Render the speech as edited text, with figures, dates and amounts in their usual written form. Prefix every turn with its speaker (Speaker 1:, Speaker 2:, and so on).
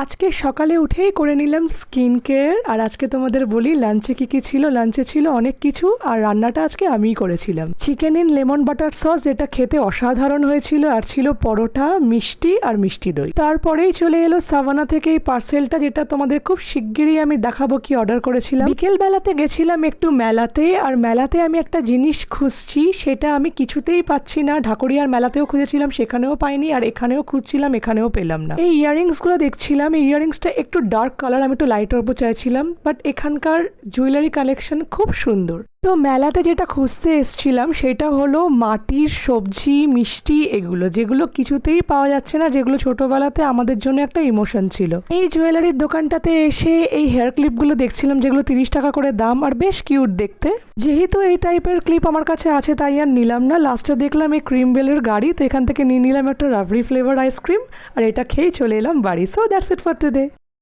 Speaker 1: আজকে সকালে উঠেই করে নিলাম স্কিন কেয়ার। আর আজকে তোমাদের বলি লাঞ্চে কি ছিল। লাঞ্চে ছিল অনেক কিছু, আর রান্নাটা আজকে আমিই করেছিলাম। Chicken in lemon butter sauce, যেটা খেতে অসাধারণ হয়েছিল। আর ছিল পরোটা, মিষ্টি আর মিষ্টি দই। তারপরেই চলে এলো সাভানা থেকে এই পার্সেলটা, যেটা তোমাদের খুব শিগগিরই আমি দেখাবো কি অর্ডার করেছিলাম। বিকেল বেলাতে গেছিলাম একটু মেলাতে, আর মেলাতে আমি একটা জিনিস খুঁজছি, সেটা আমি কিছুতেই পাচ্ছি না। ঢাকুরিয়ার মেলাতেও খুঁজেছিলাম, সেখানেও পাইনি, আর এখানেও খুঁজছিলাম, এখানেও পেলাম না। এই ইয়াররিংস গুলো দেখছিলাম, এই ইয়াররিংসটা একটু ডার্ক কালার, আমি একটু লাইট ওপর চাইছিলাম, বাট এখানকার জুয়েলারি কালেকশন খুব সুন্দর। তো মেলাতে যেটা খুঁজতে এসছিলাম সেটা হলো মাটির সবজি, মিষ্টি, এগুলো যেগুলো কিছুতেই পাওয়া যাচ্ছে না, যেগুলো ছোটবেলাতে আমাদের জন্য একটা ইমোশন ছিল। এই জুয়েলারির দোকানটাতে এসে এই হেয়ার ক্লিপগুলো দেখছিলাম, যেগুলো 30 টাকা করে দাম, আর বেশ কিউট দেখতে। যেহেতু এই টাইপের ক্লিপ আমার কাছে আছে তাই আর নিলাম না। লাস্টে দেখলাম এই ক্রিম বেলের গাড়ি, তো এখান থেকে নিয়ে নিলাম একটা রাবড়ি ফ্লেভার আইসক্রিম, আর এটা খেয়েই চলে এলাম বাড়ি। So that's it for today.